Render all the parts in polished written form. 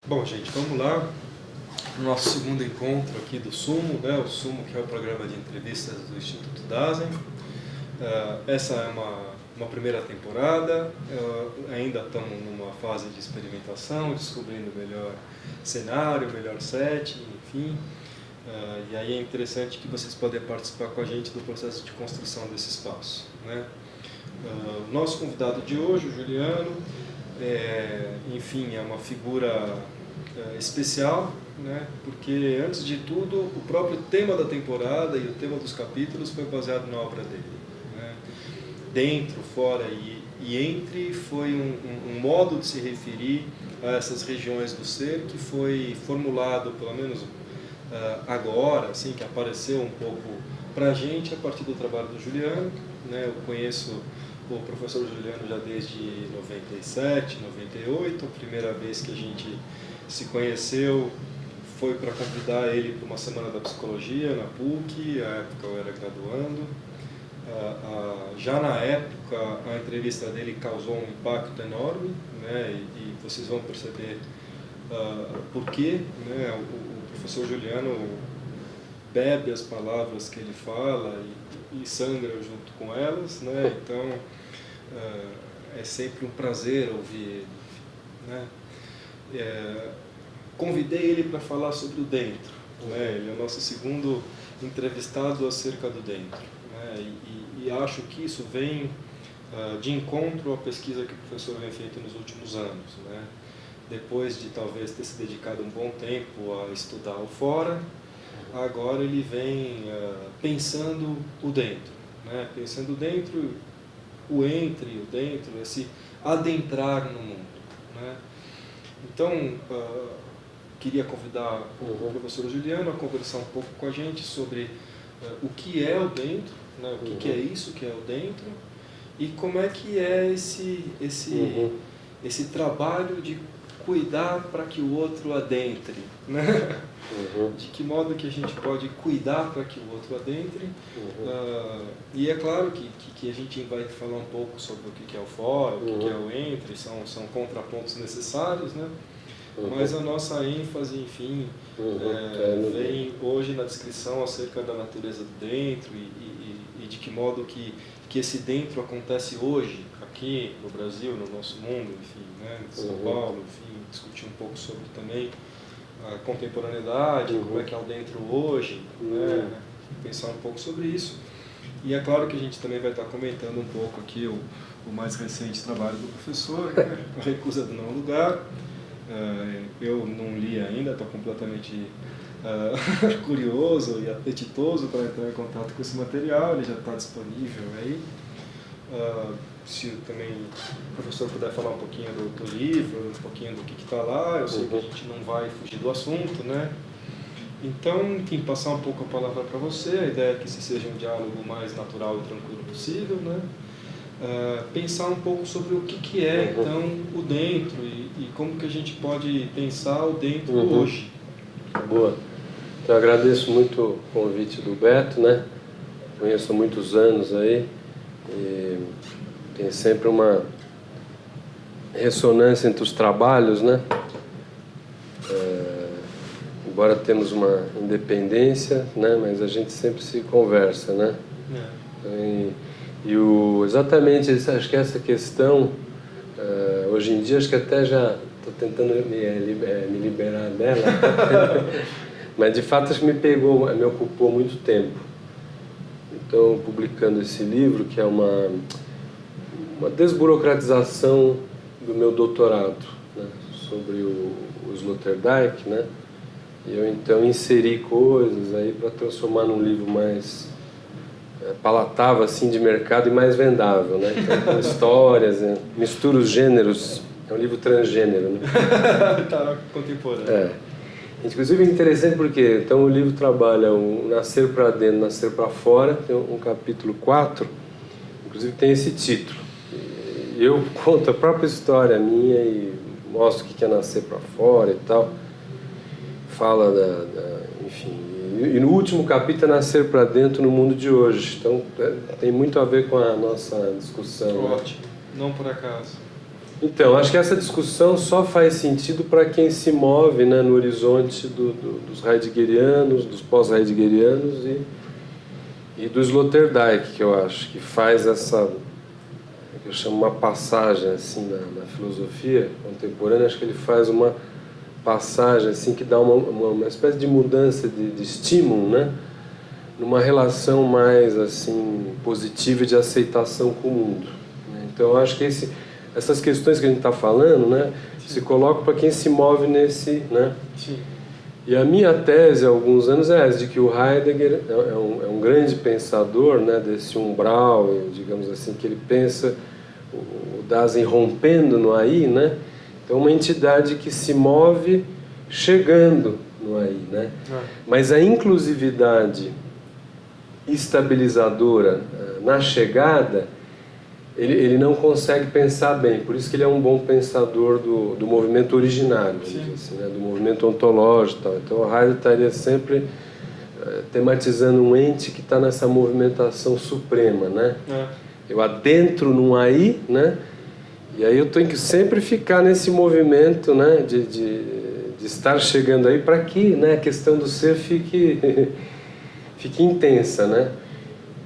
Bom, gente, vamos lá. Nosso segundo encontro aqui do Sumo, né? O Sumo, que é o programa de entrevistas do Instituto Dasen. Essa é uma primeira temporada. Ainda estamos numa fase de experimentação, descobrindo o melhor cenário, o melhor set, enfim. E aí é interessante que vocês podem participar com a gente do processo de construção desse espaço, né? O nosso convidado de hoje, o Juliano, enfim, é uma figura especial, né? Porque, antes de tudo, o próprio tema da temporada e o tema dos capítulos foi baseado na obra dele, né? Dentro, fora e entre foi um modo de se referir a essas regiões do ser que foi formulado, pelo menos agora, assim, que apareceu um pouco para a gente a partir do trabalho do Juliano, né? Eu conheço o professor Juliano já desde 97, 98, a primeira vez que a gente se conheceu foi para convidar ele para uma semana da psicologia na PUC, à época eu era graduando. Já na época a entrevista dele causou um impacto enorme, né? E vocês vão perceber por quê, né? O professor Juliano bebe as palavras que ele fala e sangra junto com elas, né? Então é sempre um prazer ouvir ele, né? Convidei ele para falar sobre o dentro, né? Ele é o nosso segundo entrevistado acerca do dentro, né? E acho que isso vem de encontro à pesquisa que o professor vem feito nos últimos anos, né? Depois de talvez ter se dedicado um bom tempo a estudar o fora, agora ele vem pensando o dentro, né? Pensando o dentro, o entre, o dentro, esse adentrar no mundo, né? Então, queria convidar o professor Juliano a conversar um pouco com a gente sobre o que é o dentro, né? O que é isso que é o dentro, e como é que é esse trabalho de cuidar para que o outro adentre, né? De que modo que a gente pode cuidar para que o outro adentre. E é claro que a gente vai falar um pouco sobre o que é o fora, o que é o entre, são contrapontos necessários, né? Mas a nossa ênfase, enfim, vem hoje na descrição acerca da natureza do dentro e de que modo que esse dentro acontece hoje, aqui no Brasil, no nosso mundo, enfim, né? Em São Paulo, enfim, discutir um pouco sobre também a contemporaneidade, como é que é o dentro hoje, né? Pensar um pouco sobre isso. E é claro que a gente também vai estar comentando um pouco aqui o mais recente trabalho do professor, né? A Recusa do Não Lugar. Eu não li ainda, estou completamente curioso e apetitoso para entrar em contato com esse material, ele já está disponível aí. Se também o professor puder falar um pouquinho do livro, um pouquinho do que está lá, eu sei que a gente não vai fugir do assunto, né? Então, enfim, passar um pouco a palavra para você, a ideia é que esse seja um diálogo mais natural e tranquilo possível, né? Pensar um pouco sobre o que é, então, o dentro e como que a gente pode pensar o dentro hoje. Boa. Então, eu agradeço muito o convite do Beto, né? Conheço há muitos anos aí e tem sempre uma ressonância entre os trabalhos, né? Embora temos uma independência, né? Mas a gente sempre se conversa, né? Exatamente, acho que essa questão, hoje em dia, acho que até já estou tentando me liberar dela, mas de fato acho que me ocupou muito tempo. Então, publicando esse livro, que é uma desburocratização do meu doutorado, né, sobre o Sloterdijk, né? E eu então inseri coisas aí para transformar num livro mais palatável, assim, de mercado e mais vendável, né? Então, com histórias, né? Mistura os gêneros, é um livro transgênero, né? Tá contemporâneo. Inclusive é interessante porque então o livro trabalha um nascer para dentro, nascer para fora, tem um capítulo 4, inclusive tem esse título. E eu conto a própria história minha e mostro o que é nascer para fora e tal. Fala enfim, e no último capítulo é nascer para dentro no mundo de hoje. Então tem muito a ver com a nossa discussão. Ótimo, não por acaso. Então, acho que essa discussão só faz sentido para quem se move, né, no horizonte dos heideggerianos, dos pós-heideggerianos e do Sloterdijk, que eu acho que faz essa, que eu chamo uma passagem assim na filosofia contemporânea. Acho que ele faz uma passagem assim que dá uma espécie de mudança de estímulo, né, numa relação mais assim positiva e de aceitação com o mundo, né? Então, eu acho que essas questões que a gente está falando, né, se colocam para quem se move nesse, né? Sim. E a minha tese há alguns anos é essa, de que o Heidegger é um grande pensador, né, desse umbral, digamos assim, que ele pensa o Dasein rompendo no aí, né? Então, uma entidade que se move chegando no aí, né? Mas a inclusividade estabilizadora na chegada, ele não consegue pensar bem. Por isso que ele é um bom pensador do movimento originário, assim, né? Do movimento ontológico e tal. Então, o Heidegger estaria sempre tematizando um ente que está nessa movimentação suprema, né? Eu adentro num aí, né? E aí eu tenho que sempre ficar nesse movimento, né, de estar chegando aí para que, né, a questão do ser fique intensa, né?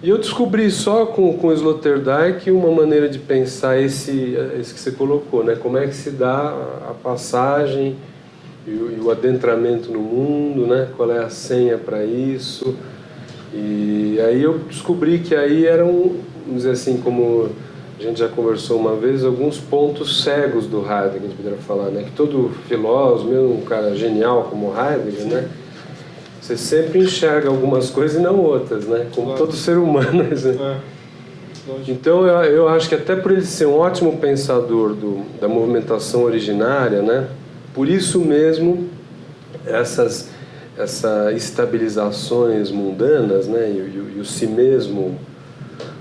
E eu descobri só com o Sloterdijk uma maneira de pensar esse que você colocou, né? Como é que se dá a passagem e o adentramento no mundo, né? Qual é a senha para isso? E aí eu descobri que aí eram, vamos dizer assim, como a gente já conversou uma vez, alguns pontos cegos do Heidegger, a gente poderia falar, né? Que todo filósofo, mesmo um cara genial como Heidegger, né? Você sempre enxerga algumas coisas e não outras, né? Como todo ser humano. Né? Então, eu acho que até por ele ser um ótimo pensador da movimentação originária, né? Por isso mesmo, essas estabilizações mundanas, né? E o si mesmo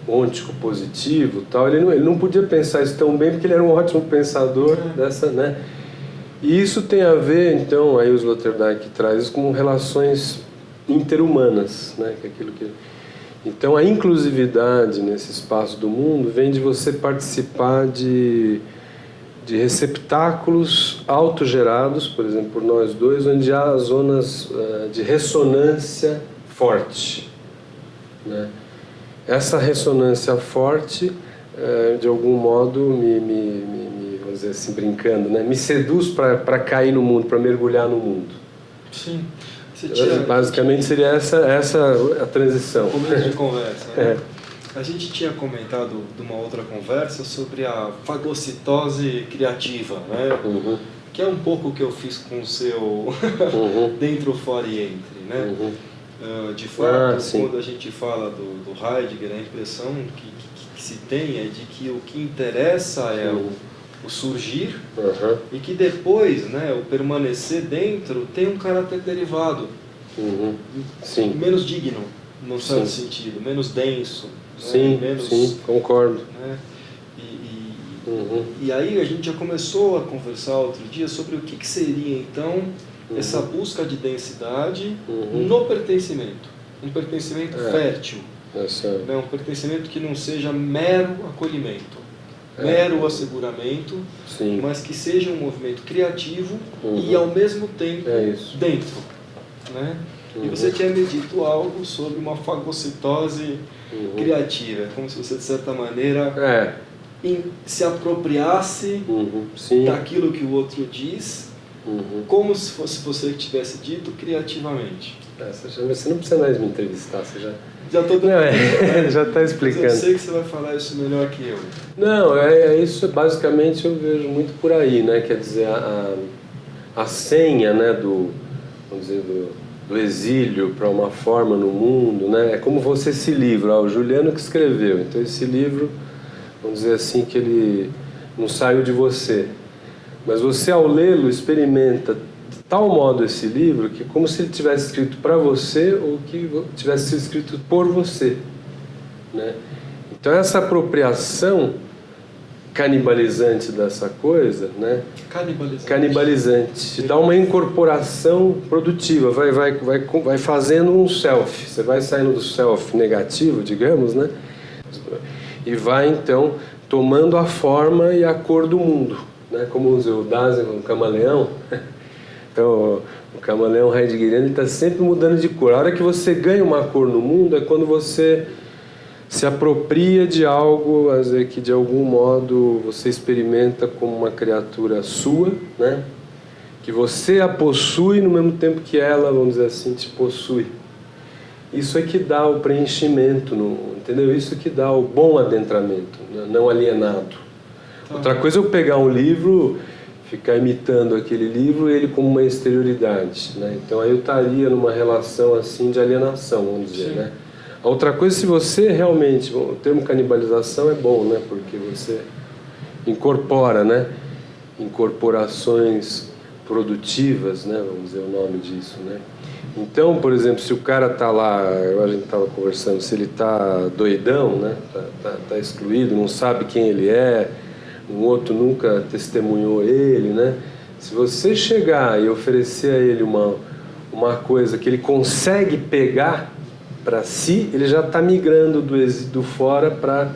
ôntico positivo, tal, ele não podia pensar isso tão bem porque ele era um ótimo pensador dessa, né? E isso tem a ver, então, aí o Sloterdijk traz isso com relações interhumanas, né? Que é aquilo que... Então, a inclusividade nesse espaço do mundo vem de você participar de receptáculos autogerados, por exemplo, por nós dois, onde há zonas de ressonância forte, né? Essa ressonância forte, de algum modo, vamos dizer assim, brincando, né? Me seduz para cair no mundo, para mergulhar no mundo. Sim. Basicamente seria essa a transição. Começo de conversa, né? A gente tinha comentado de uma outra conversa sobre a fagocitose criativa, né? Uhum. Que é um pouco o que eu fiz com o seu dentro, fora e entre, né? De fato, quando a gente fala do Heidegger, a impressão que se tem é de que o que interessa é o surgir e que depois, né, o permanecer dentro tem um caráter derivado, menos digno, num certo sentido, menos denso. Sim, menos, sim, concordo. Né? E aí a gente já começou a conversar outro dia sobre o que seria então essa busca de densidade no pertencimento, um pertencimento fértil, né? Um pertencimento que não seja mero acolhimento, mero asseguramento, mas que seja um movimento criativo e ao mesmo tempo dentro, né? E você tinha me dito algo sobre uma fagocitose criativa, como se você de certa maneira se apropriasse daquilo que o outro diz, como se fosse você que tivesse dito criativamente. Você não precisa mais me entrevistar, você já estou já está explicando. Mas eu sei que você vai falar isso melhor que eu. Não, isso basicamente eu vejo muito por aí, né? Quer dizer, a senha, né, vamos dizer, do exílio para uma forma no mundo, né? É como você se livra, o Juliano que escreveu, então esse livro, vamos dizer assim, que ele não saiu de você, mas você ao lê-lo experimenta de tal modo esse livro que como se ele tivesse escrito para você ou que tivesse sido escrito por você, né? Então essa apropriação canibalizante dessa coisa, né? Canibalizante. Dá uma incorporação produtiva, vai fazendo um self. Você vai saindo do self negativo, digamos, né? E vai então tomando a forma e a cor do mundo. né? Como usa o Dasein, o camaleão. Então, o camaleão heideggeriano está sempre mudando de cor. A hora que você ganha uma cor no mundo é quando você se apropria de algo, às vezes, que de algum modo você experimenta como uma criatura sua, né? Que você a possui no mesmo tempo que ela, vamos dizer assim, te possui. Isso é que dá o preenchimento, entendeu? Isso que dá o bom adentramento, não alienado. Outra coisa é eu pegar um livro, ficar imitando aquele livro, ele como uma exterioridade, né? Então aí eu estaria numa relação assim de alienação, vamos dizer, né? A outra coisa, se você realmente, o termo canibalização é bom, né? Porque você incorpora, né? Incorporações produtivas, né? Vamos dizer o nome disso, né? Então, por exemplo, se o cara tá lá, a gente estava conversando, se ele tá doidão, né? Tá excluído, não sabe quem ele é, um outro nunca testemunhou ele, né? Se você chegar e oferecer a ele uma coisa que ele consegue pegar para si, ele já está migrando do fora para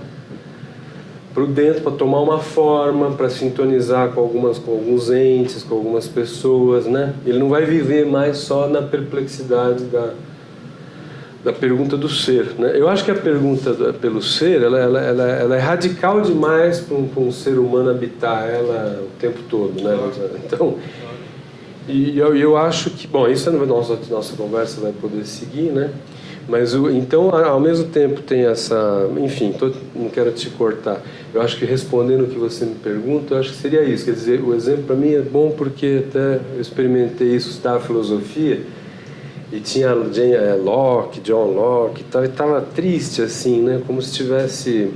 o dentro, para tomar uma forma, para sintonizar com alguns entes, com algumas pessoas, né? Ele não vai viver mais só na perplexidade da pergunta do ser, né? Eu acho que a pergunta pelo ser, ela é radical demais para um ser humano habitar ela o tempo todo, né? Então, e eu acho que, bom, isso a nossa conversa vai poder seguir, né? Mas então, ao mesmo tempo tem essa, enfim, não quero te cortar. Eu acho que respondendo o que você me pergunta, eu acho que seria isso. Quer dizer, o exemplo para mim é bom porque até eu experimentei isso, estudar filosofia, e tinha John Locke e tal, e estava triste assim, né? Como se estivesse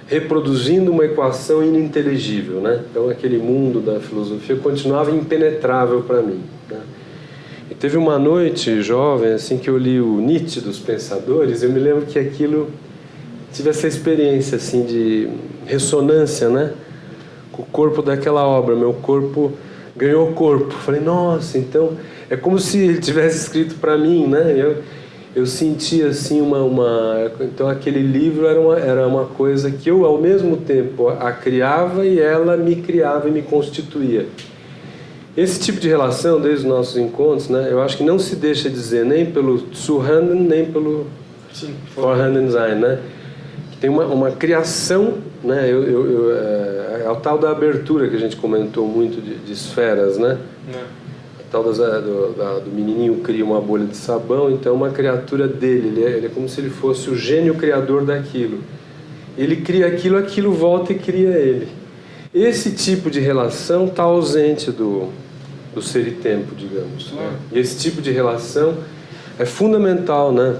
reproduzindo uma equação ininteligível, né? Então aquele mundo da filosofia continuava impenetrável para mim, né? E teve uma noite jovem assim que eu li o Nietzsche dos Pensadores, eu me lembro que aquilo tive essa experiência assim de ressonância, né? Com o corpo daquela obra, meu corpo ganhou corpo. Falei, nossa, então é como se ele tivesse escrito para mim, né? Eu senti assim então aquele livro era uma coisa que eu ao mesmo tempo a criava e ela me criava e me constituía. Esse tipo de relação, desde os nossos encontros, né, eu acho que não se deixa dizer nem pelo Zuhanden, nem pelo Vorhandensein, né? Que tem uma criação, né? É o tal da abertura que a gente comentou muito de esferas, né? A tal do menininho cria uma bolha de sabão, então uma criatura dele, ele é como se ele fosse o gênio criador daquilo. Ele cria aquilo volta e cria ele. Esse tipo de relação está ausente do ser e tempo, digamos. Né? E esse tipo de relação é fundamental, né,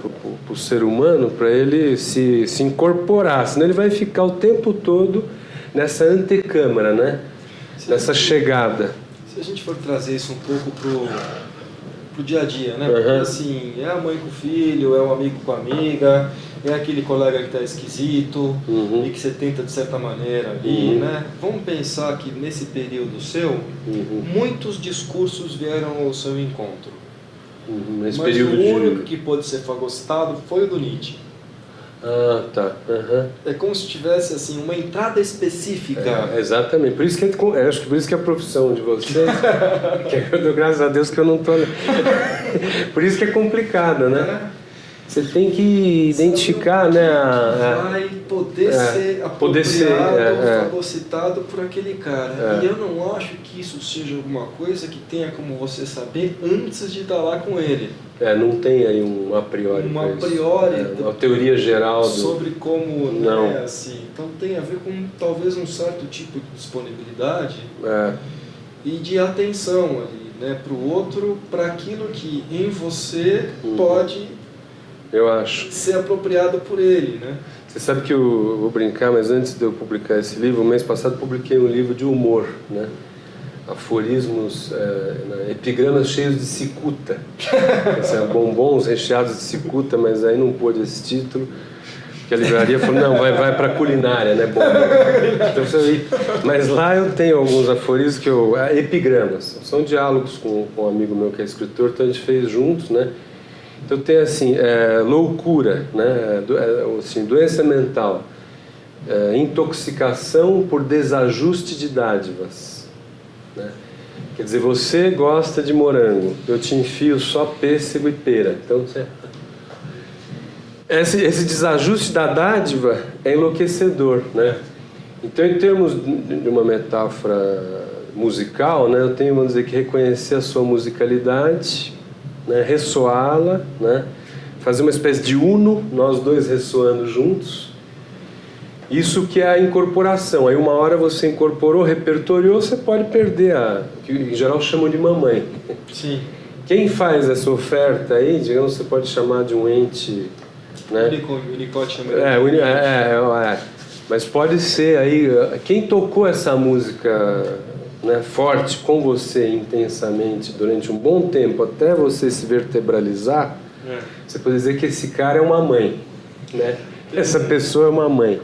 para o ser humano, para ele se incorporar, senão ele vai ficar o tempo todo nessa antecâmara, né? Nessa chegada. Se a gente for trazer isso um pouco pro dia a dia, né? Porque assim, é a mãe com o filho, é o amigo com a amiga, é aquele colega que está esquisito e que você tenta de certa maneira ali, né? Vamos pensar que nesse período seu, muitos discursos vieram ao seu encontro. Nesse mas período o único que pôde ser fagocitado foi o do Nietzsche. Ah, tá. É como se tivesse assim uma entrada específica. Exatamente. Por isso que acho que por isso que a profissão de vocês, que eu dou graças a Deus que eu não estou. Por isso que é complicada, né? Você tem que identificar, né? Vai poder ser apropriado, fagocitado por aquele cara. E eu não acho que isso seja alguma coisa que tenha como você saber antes de estar lá com ele. Não tem aí um a priori. Uma a teoria geral sobre como, né, assim. Então tem a ver com talvez um certo tipo de disponibilidade e de atenção ali, né, para o outro, para aquilo que em você pode, eu acho, ser apropriado por ele, né? Você sabe que eu vou brincar, mas antes de eu publicar esse livro, o mês passado publiquei um livro de humor, né? Aforismos, epigramas cheios de cicuta. Bombons recheados de cicuta, mas aí não pôde esse título, porque a livraria falou, não, vai para culinária, né? Bom, então, mas lá eu tenho alguns aforismos epigramas, são diálogos com um amigo meu que é escritor, então a gente fez juntos, né? Então tem assim, loucura, né? Assim, doença mental, intoxicação por desajuste de dádivas. né? Quer dizer, você gosta de morango, eu te enfio só pêssego e pera. Então, esse desajuste da dádiva é enlouquecedor, né? Então, em termos de uma metáfora musical, né, eu tenho, vamos dizer, que reconhecer a sua musicalidade, né, ressoá-la, né, fazer uma espécie de uno, nós dois ressoando juntos. Isso que é a incorporação. Aí uma hora você incorporou, repertoriou, você pode perder que em geral chamam de mamãe. Sim. Quem faz essa oferta aí, digamos, você pode chamar de um ente, né? Winnicott chama de mas pode ser aí, quem tocou essa música, né, forte com você intensamente durante um bom tempo, até você se vertebralizar, você pode dizer que esse cara é uma mãe, né? Essa pessoa é uma mãe.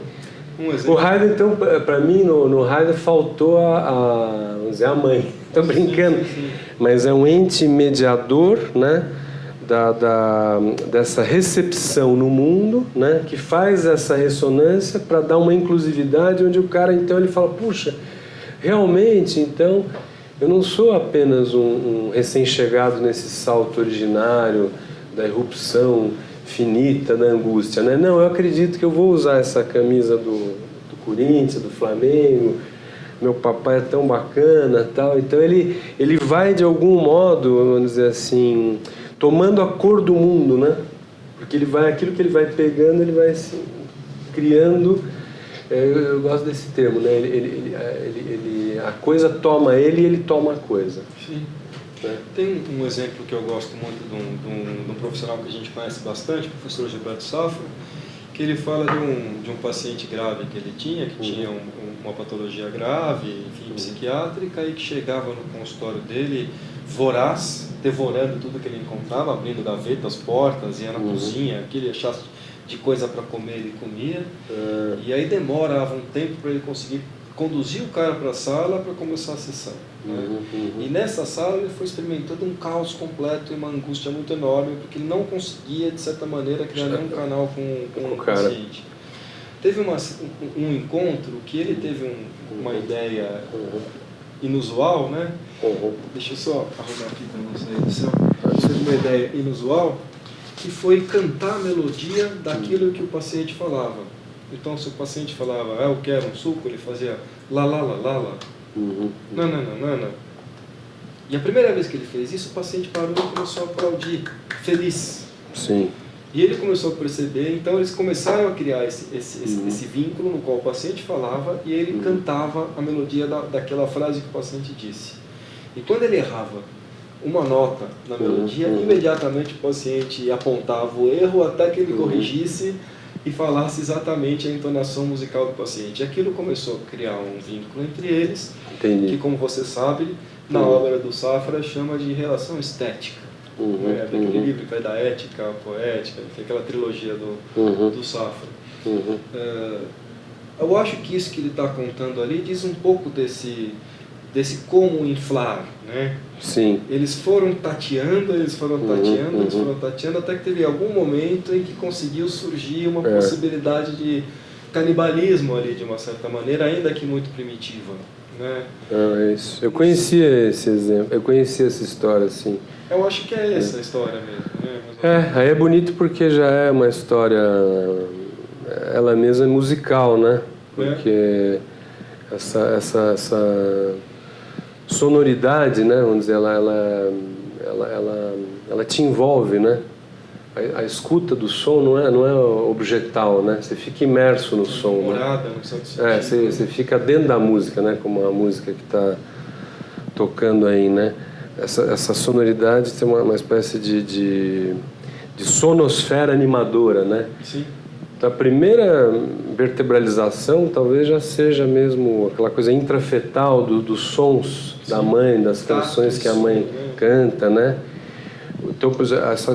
O Haydn, então, para mim, no Haydn faltou vamos dizer, a mãe. Estou brincando, sim. Mas é um ente mediador, né, dessa recepção no mundo, né, que faz essa ressonância para dar uma inclusividade onde o cara, então, ele fala, puxa, realmente, então, eu não sou apenas um recém-chegado nesse salto originário da irrupção finita da angústia, né? Não, eu acredito que eu vou usar essa camisa do Corinthians, do Flamengo, meu papai é tão bacana, tal. Então ele vai de algum modo, vamos dizer assim, tomando a cor do mundo, né? Porque aquilo que ele vai pegando, ele vai assim, criando. Eu gosto desse termo, né? A coisa toma ele e ele toma a coisa. Sim. Tem um exemplo que eu gosto muito de um profissional que a gente conhece bastante, o professor Gilberto Safra, que ele fala de um paciente grave que ele tinha, que tinha uma patologia grave, enfim, psiquiátrica, e que chegava no consultório dele voraz, devorando tudo que ele encontrava, abrindo gavetas, portas, ia na cozinha, o que ele achasse de coisa para comer, ele comia, e aí demorava um tempo para ele conseguir conduzir o cara para a sala para começar a sessão. Né? E nessa sala ele foi experimentando um caos completo e uma angústia muito enorme, porque ele não conseguia, de certa maneira, criar nenhum canal com o paciente. Teve um encontro que ele teve uma ideia inusual, né? Deixa eu só arrumar aqui para vocês. Ele teve uma ideia inusual, que foi cantar a melodia daquilo que o paciente falava. Então, se o paciente falava, eu quero um suco, ele fazia lá, lá, lá, lá, lá. Não. E a primeira vez que ele fez isso, o paciente parou e começou a aplaudir, feliz. Sim. E ele começou a perceber, então eles começaram a criar esse vínculo no qual o paciente falava e ele cantava a melodia daquela frase que o paciente disse. E quando ele errava uma nota na melodia, imediatamente o paciente apontava o erro até que ele corrigisse e falasse exatamente a entonação musical do paciente. E aquilo começou a criar um vínculo entre eles, que, como você sabe, na obra do Safra chama de relação estética. Aquele livro que vai da ética à poética, aquela trilogia do Safra. Eu acho que isso que ele está contando ali diz um pouco desse como inflar, né? Sim. Eles foram tateando, até que teve algum momento em que conseguiu surgir uma possibilidade de canibalismo ali, de uma certa maneira, ainda que muito primitiva, né? É isso. Eu conhecia esse exemplo, eu conhecia essa história, assim. Eu acho que é essa a história mesmo, né? Aí é bonito porque já é uma história, ela mesma é musical, né? Porque essa sonoridade, né, vamos dizer, ela te envolve, né? A escuta do som não é objetal, né? Você fica imerso no som, morada, né? No certo sentido. Você fica dentro da música, né? Como a música que está tocando aí, né? Essa sonoridade tem uma espécie de sonosfera animadora, né? Sim. A primeira vertebralização talvez já seja mesmo aquela coisa intrafetal dos sons da mãe, das canções que a mãe canta, né? Então,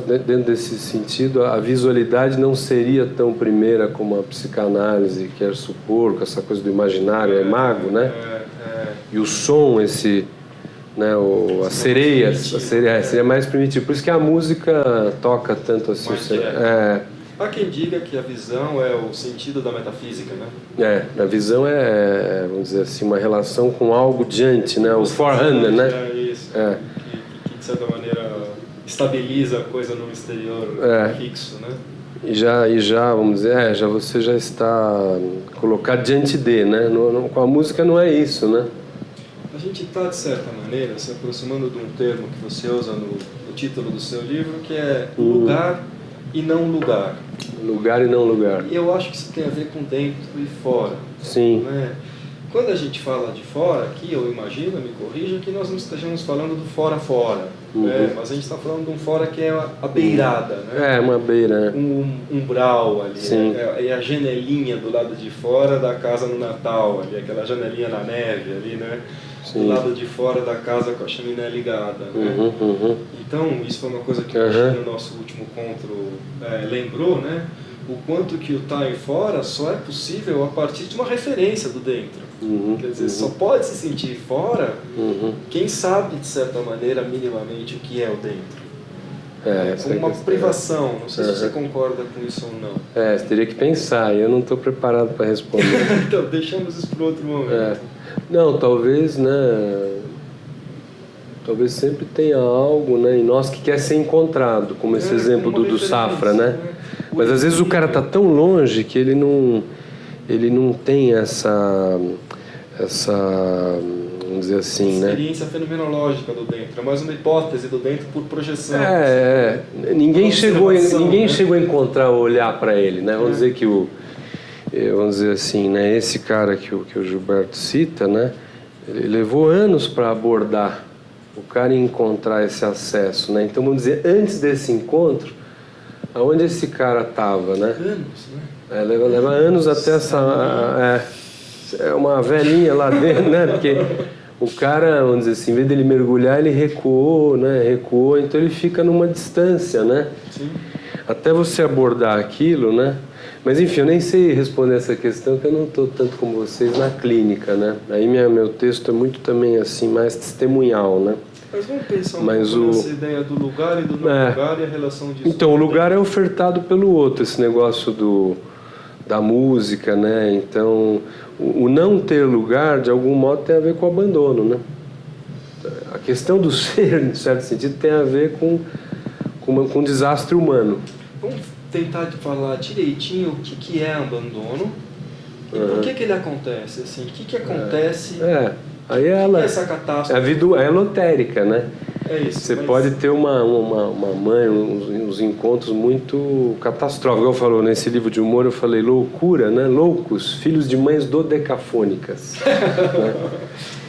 dentro desse sentido, a visualidade não seria tão primeira como a psicanálise quer supor, com essa coisa do imaginário, é mago, né? E o som, né, a sereia seria mais primitivo. Por isso que a música toca tanto assim. Há quem diga que a visão é o sentido da metafísica, né? A visão vamos dizer assim, uma relação com algo diante, né? O forehand, né? É isso, que de certa maneira estabiliza a coisa no exterior fixo, né? E já, vamos dizer, você já está colocado diante de, né? Com a música não é isso, né? A gente está, de certa maneira, se aproximando de um termo que você usa no título do seu livro, que é lugar e não lugar. Lugar e não lugar. E eu acho que isso tem a ver com dentro e fora. Sim. Né? Quando a gente fala de fora, aqui eu imagino, me corrija, que nós não estejamos falando do fora-fora. Né? Mas a gente está falando de um fora que é a beirada. Né? Uma beira. Um umbral ali. Sim. É a janelinha do lado de fora da casa no Natal, ali, aquela janelinha na neve ali, né? Sim. Do lado de fora da casa com a chaminé ligada. Né? Então, isso foi uma coisa que no nosso último encontro lembrou, né? O quanto que o tá aí fora só é possível a partir de uma referência do dentro. Quer dizer, só pode se sentir fora quem sabe, de certa maneira, minimamente, o que é o dentro. Como uma privação. Não sei se você concorda com isso ou não. Você teria que pensar, e eu não estou preparado para responder. Então, deixamos isso para outro momento. Não, talvez, né? Talvez sempre tenha algo, né, em nós que quer ser encontrado, como esse exemplo do Safra, né? Mas às vezes o cara está tão longe que ele não tem essa vamos dizer assim, né? Experiência fenomenológica do dentro, é mais uma hipótese do dentro por projeção. Ninguém chegou a encontrar ou olhar para ele, né? Vamos dizer que vamos dizer assim, né? Esse cara que o Gilberto cita, né? Ele levou anos para abordar o cara encontrar esse acesso, né? Então, vamos dizer, antes desse encontro, aonde esse cara estava, né? Anos, né? Leva anos até uma velhinha lá dentro, né? Porque o cara, vamos dizer assim, em vez dele mergulhar, ele recuou, né? Recuou, então ele fica numa distância, né? Sim. Até você abordar aquilo, né? Mas enfim, eu nem sei responder essa questão, porque eu não estou tanto como vocês na clínica, né? Aí meu texto é muito também assim, mais testemunhal, né? Mas vamos pensar nessa ideia do lugar e do não lugar e a relação disso. Então, o lugar é ofertado pelo outro, esse negócio da música, né? Então, o não ter lugar, de algum modo, tem a ver com o abandono, né? A questão do ser, em certo sentido, tem a ver com um desastre humano. Vamos tentar falar direitinho o que é abandono e por que ele acontece, assim, o que acontece... Aí é essa catástrofe? A vida é lotérica, né? É isso. Você pode ter uma mãe, uns encontros muito catastróficos. Eu falo nesse livro de humor, eu falei loucura, né? Loucos, filhos de mães dodecafônicas. Né?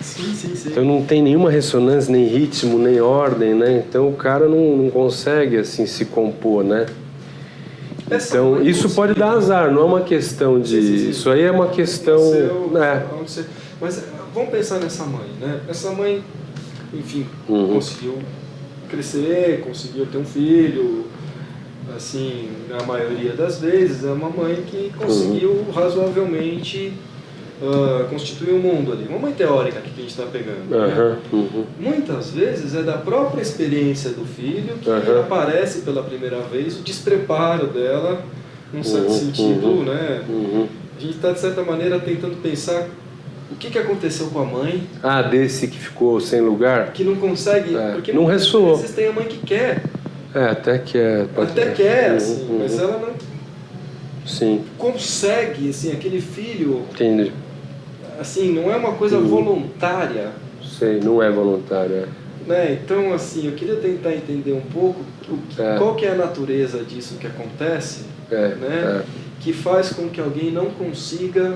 Sim. Então não tem nenhuma ressonância, nem ritmo, nem ordem, né? Então o cara não consegue assim se compor, né? Então isso pode dar azar, não é uma questão de... Sim. Isso aí é uma questão... Mas vamos pensar nessa mãe, né? Essa mãe, enfim, conseguiu crescer, conseguiu ter um filho, assim, na maioria das vezes, é uma mãe que conseguiu razoavelmente constituir um mundo ali. Uma mãe teórica que a gente está pegando. Né? Muitas vezes é da própria experiência do filho que aparece pela primeira vez o despreparo dela, num certo sentido, né? A gente está, de certa maneira, tentando pensar o que aconteceu com a mãe. Desse que ficou sem lugar? Que não consegue... Porque não ressoou. Às vezes tem a mãe que quer. Até quer. Quer, assim, mas ela não... Sim. Consegue, assim, aquele filho... Entendi. Assim, não é uma coisa voluntária. Sei, não é voluntária. Né? Então, assim, eu queria tentar entender um pouco qual que é a natureza disso que acontece, né? Que faz com que alguém não consiga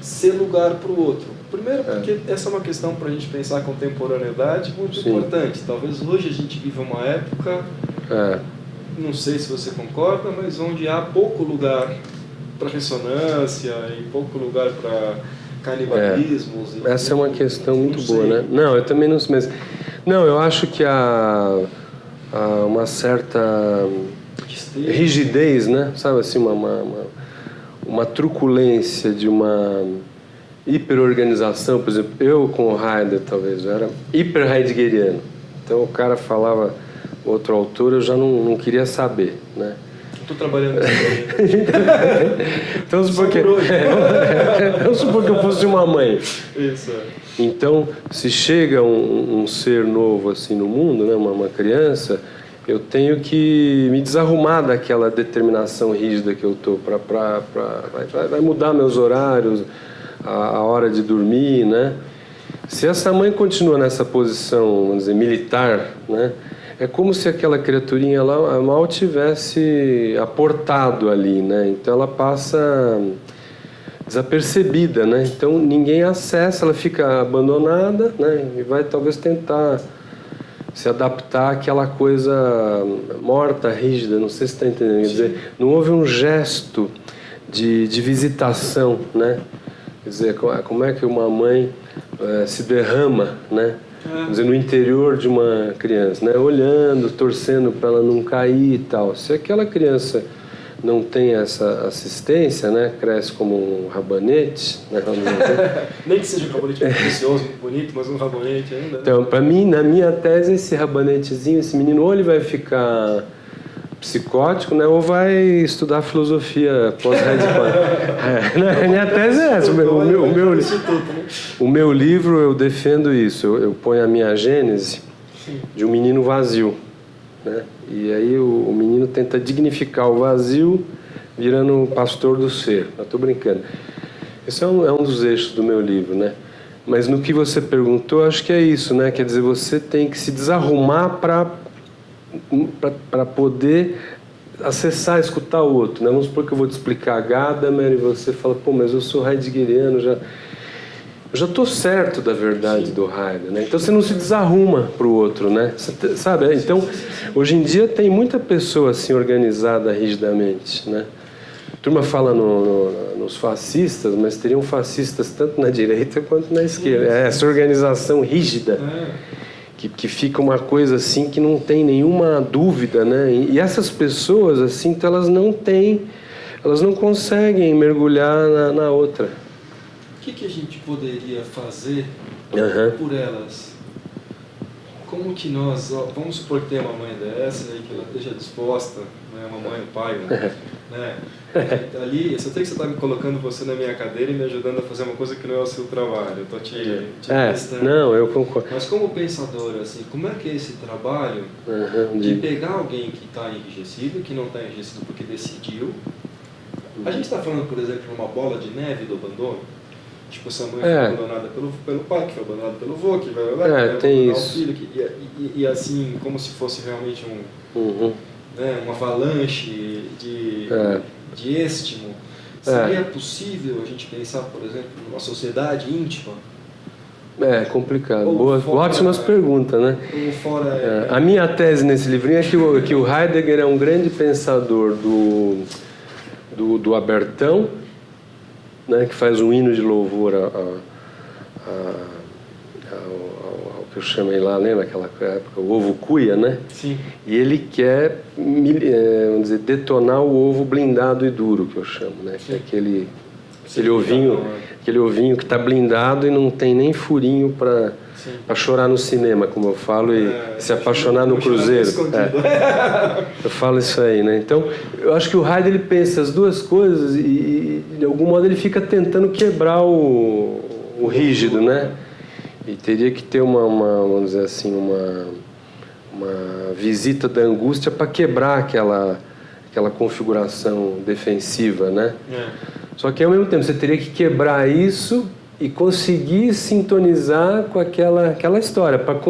ser lugar para o outro. Primeiro porque essa é uma questão para a gente pensar a contemporaneidade muito importante. Talvez hoje a gente viva uma época, não sei se você concorda, mas onde há pouco lugar para ressonância e pouco lugar para canibalismos. Essa é uma questão muito boa, né? Não, eu também não sei, mas... Não, eu acho que há uma certa... rigidez, né? Sabe assim, uma truculência de uma hiperorganização. Por exemplo, eu com o Heidegger, talvez, eu era hiper-heideggeriano. Então o cara falava outro autor, eu já não queria saber, né? Estou trabalhando nessa Então, vamos supor que eu fosse uma mãe. Isso, é. Então, se chega um ser novo assim no mundo, né, uma criança, eu tenho que me desarrumar daquela determinação rígida que eu estou. Vai mudar meus horários, a hora de dormir, né? Se essa mãe continua nessa posição, vamos dizer, militar, né? É como se aquela criaturinha lá mal tivesse aportado ali, né? Então ela passa desapercebida, né? Então ninguém acessa, ela fica abandonada, né? E vai talvez tentar se adaptar àquela coisa morta, rígida, não sei se está entendendo. Quer dizer, não houve um gesto de visitação, né? Quer dizer, como é que uma mãe se derrama, né? Quer dizer, no interior de uma criança, né? Olhando, torcendo para ela não cair e tal. Se aquela criança não tem essa assistência, né? Cresce como um rabanete, né? Nem que seja um rabanete precioso, muito bonito, mas um rabanete ainda. Então, para mim, na minha tese, esse rabanetezinho, esse menino, ou ele vai ficar psicótico, né? Ou vai estudar filosofia pós-Heidegger. Minha tese é essa. O meu livro, eu defendo isso. Eu ponho a minha gênese de um menino vazio, né? E aí o menino tenta dignificar o vazio virando o pastor do ser. Eu estou brincando. Esse é um dos eixos do meu livro, né? Mas no que você perguntou, acho que é isso, né? Quer dizer, você tem que se desarrumar para poder acessar, escutar o outro, né? Vamos supor que eu vou te explicar Gadamer e você fala, pô, mas eu sou heideggeriano, eu já estou certo da verdade do Heidegger, né? Então você não se desarruma para o outro, né? Você, sabe? Então, hoje em dia tem muita pessoa assim organizada rigidamente, né? A turma fala nos fascistas, mas teriam fascistas tanto na direita quanto na esquerda. É essa organização rígida. Que fica uma coisa assim que não tem nenhuma dúvida, né? E essas pessoas, assim, então elas não conseguem mergulhar na outra. O que a gente poderia fazer por elas? Como que nós, vamos supor que tem uma mãe dessa e que ela esteja disposta, né, uma mãe, um pai, né? Ali, eu sei que você está me colocando você na minha cadeira e me ajudando a fazer uma coisa que não é o seu trabalho. Eu estou te testando. Não, eu concordo. Mas como pensador, assim, como é que é esse trabalho de pegar alguém que está enrijecido, que não está enrijecido porque decidiu? A gente está falando, por exemplo, de uma bola de neve do abandono. Tipo, essa mãe foi abandonada pelo pai, que foi abandonada pelo avô, que vai abandonar o filho. E assim, como se fosse realmente né, uma avalanche de estímulo. Seria possível a gente pensar, por exemplo, numa sociedade íntima? É complicado. Ótimas perguntas, né? A minha tese nesse livrinho é que o Heidegger é um grande pensador do Abertão, né, que faz um hino de louvor ao que eu chamei lá, lembra naquela época, o ovo cuia, né? Sim. E ele quer, vamos dizer, detonar o ovo blindado e duro, que eu chamo, né? Que é aquele ovinho que está blindado e não tem nem furinho para chorar no cinema, como eu falo, e se apaixonar no cruzeiro. Eu falo isso aí, né? Então, eu acho que o Heidegger ele pensa as duas coisas e de algum modo ele fica tentando quebrar o rígido, né? E teria que ter vamos dizer assim, uma visita da angústia para quebrar aquela configuração defensiva, né? Só que ao mesmo tempo você teria que quebrar isso e conseguir sintonizar com aquela história para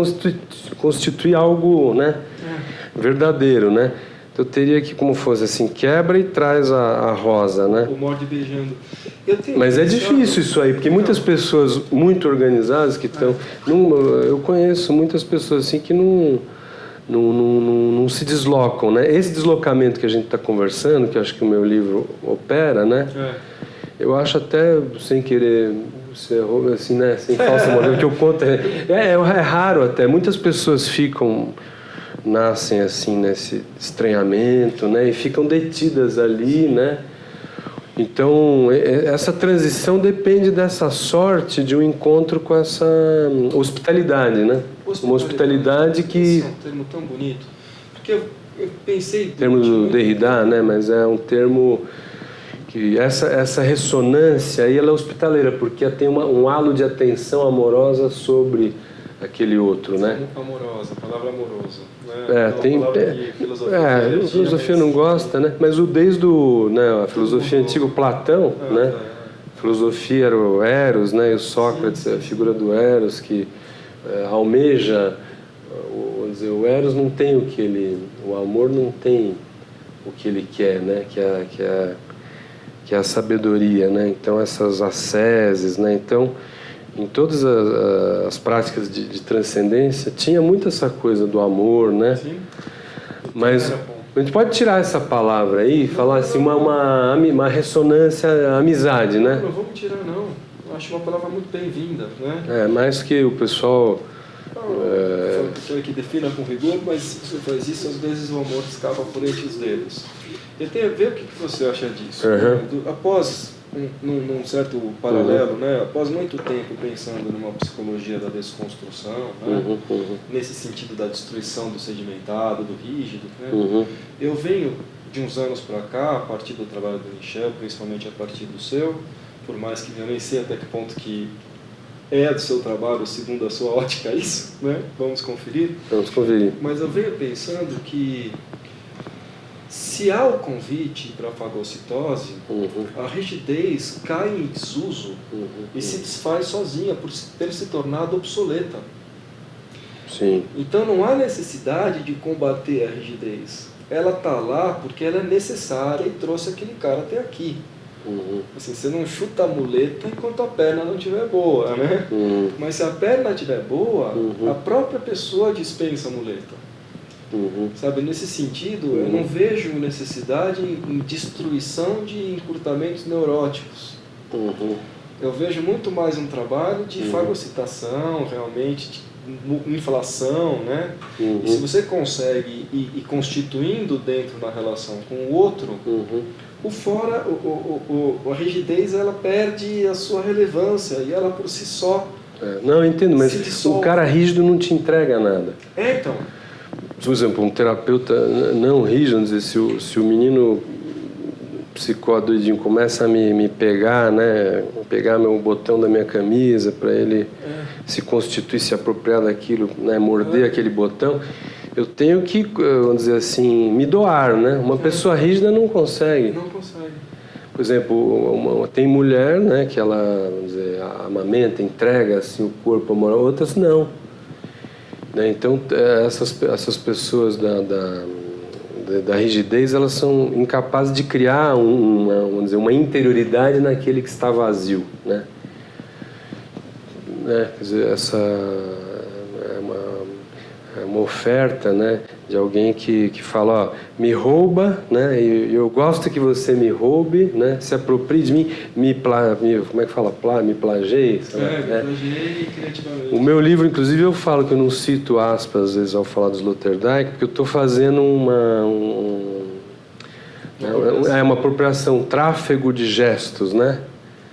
constituir algo, né, verdadeiro, né? Então eu teria que, como fosse assim, quebra e traz a rosa, né? O morde beijando. Mas é difícil isso aí, porque muitas pessoas muito organizadas que estão... Eu conheço muitas pessoas assim que não se deslocam, né? Esse deslocamento que a gente está conversando, que eu acho que o meu livro opera, né? Eu acho até, sem querer ser assim, né? Sem falsa modelo, que eu conto... É raro até. Muitas pessoas nascem assim nesse estranhamento, né? E ficam detidas ali, né? Então, essa transição depende dessa sorte de um encontro com essa hospitalidade, né? Uma hospitalidade que... Esse é um termo tão bonito, porque eu pensei... O termo do Derrida, né? Mas é um termo que essa ressonância aí ela é hospitaleira, porque tem um halo de atenção amorosa sobre aquele outro, né? Amorosa, a palavra amorosa. Né? A filosofia não gosta, né? Mas desde a filosofia antiga, o Platão, né? A filosofia era o Eros, né? E o Sócrates, a figura do Eros que almeja, vamos dizer, o Eros não tem o amor não tem o que ele quer, né? Que é a sabedoria, né? Então essas asceses, né? Então em todas as práticas de transcendência tinha muito essa coisa do amor, né? Sim. Mas a gente pode tirar essa palavra aí e falar assim uma ressonância, amizade, né? Não vamos tirar não. Eu acho uma palavra muito bem-vinda, né? Mais que o pessoal que defina com rigor, mas se você faz isso, às vezes o amor escapa por entre os dedos. Eu tenho a ver o que você acha disso. Após num certo paralelo, né? Após muito tempo pensando numa psicologia da desconstrução, né? Nesse sentido da destruição do sedimentado, do rígido, né? Eu venho de uns anos para cá, a partir do trabalho do Michel, principalmente a partir do seu, por mais que eu nem sei até que ponto que é do seu trabalho, segundo a sua ótica, isso, né? Vamos conferir. Mas eu venho pensando que se há o convite para a fagocitose, a rigidez cai em desuso e se desfaz sozinha por ter se tornado obsoleta. Sim. Então não há necessidade de combater a rigidez. Ela está lá porque ela é necessária e trouxe aquele cara até aqui. Assim, você não chuta a muleta enquanto a perna não estiver boa, né? Mas se a perna estiver boa, a própria pessoa dispensa a muleta. Sabe, nesse sentido, eu não vejo necessidade em destruição de encurtamentos neuróticos. Eu vejo muito mais um trabalho de fagocitação, realmente, de inflação, né? E se você consegue ir constituindo dentro da relação com o outro, a rigidez ela perde a sua relevância e ela por si só não, eu entendo, mas o cara rígido não te entrega nada. Então... Por exemplo, um terapeuta não rígido, dizer, se o menino psicódoidinho começa a me pegar, né, pegar o botão da minha camisa para ele se constituir, se apropriar daquilo, né, morder aquele botão, eu tenho que, vamos dizer assim, me doar, né? Uma pessoa rígida não consegue. Não consegue. Por exemplo, tem mulher, né, que ela, vamos dizer, amamenta, entrega assim, o corpo amoroso, outras não. Então, essas pessoas da rigidez, elas são incapazes de criar vamos dizer, uma interioridade naquele que está vazio, né? Quer dizer, essa é uma oferta, né, de alguém que fala, me rouba, né, e eu gosto que você me roube, né, se aproprie de mim, como é que fala? Me plageie. Plageie criativamente. O meu livro, inclusive, eu falo que eu não cito aspas, às vezes, ao falar do Sloterdijk, porque eu estou fazendo uma apropriação, tráfego de gestos, né?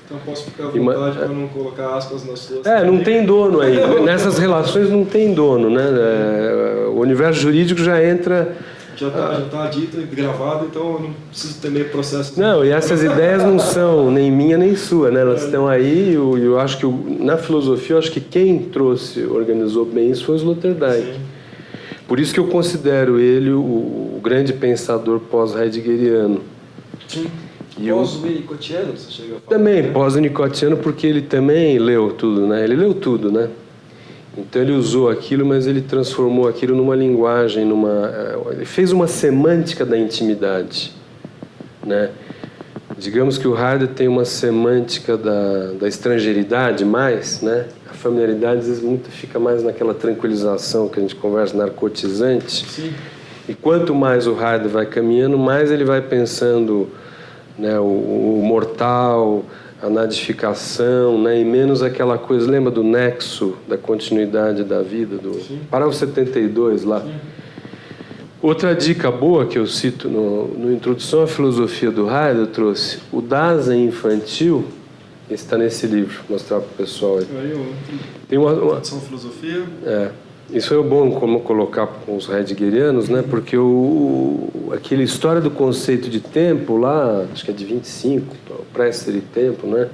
Então posso ficar à vontade para não colocar aspas nas suas... não tem dono aí. Nessas relações não tem dono, né? O universo jurídico já entra... Já está dito e gravado, então eu não preciso temer processo. Não, e essas ideias não são nem minha nem sua, né? Elas estão aí, eu acho que na filosofia, eu acho que quem organizou bem isso foi o Sloterdijk. Sim. Por isso que eu considero ele o grande pensador pós-heideggeriano. Sim. Pós-winnicottiano, você chega a falar? Também, pós-winnicottiano, porque ele também leu tudo, né? Ele leu tudo, né? Então ele usou aquilo, mas ele transformou aquilo numa linguagem, ele fez uma semântica da intimidade, né? Digamos que o Heidegger tem uma semântica da estrangeiridade mais, né? A familiaridade às vezes muito fica mais naquela tranquilização que a gente conversa, narcotizante. Sim. E quanto mais o Heidegger vai caminhando, mais ele vai pensando, né, o mortal, a nadificação, né, e menos aquela coisa, lembra do nexo, da continuidade da vida, Parágrafo 72 lá. Sim. Outra dica boa que eu cito no Introdução à Filosofia do Heidegger, eu trouxe o Dasein infantil, está nesse livro, vou mostrar para o pessoal aí. Tem uma Introdução à Filosofia. Isso é bom como colocar com os heideggerianos, né? Porque aquela história do conceito de tempo lá, acho que é de 25, o pré-ser e tempo, né?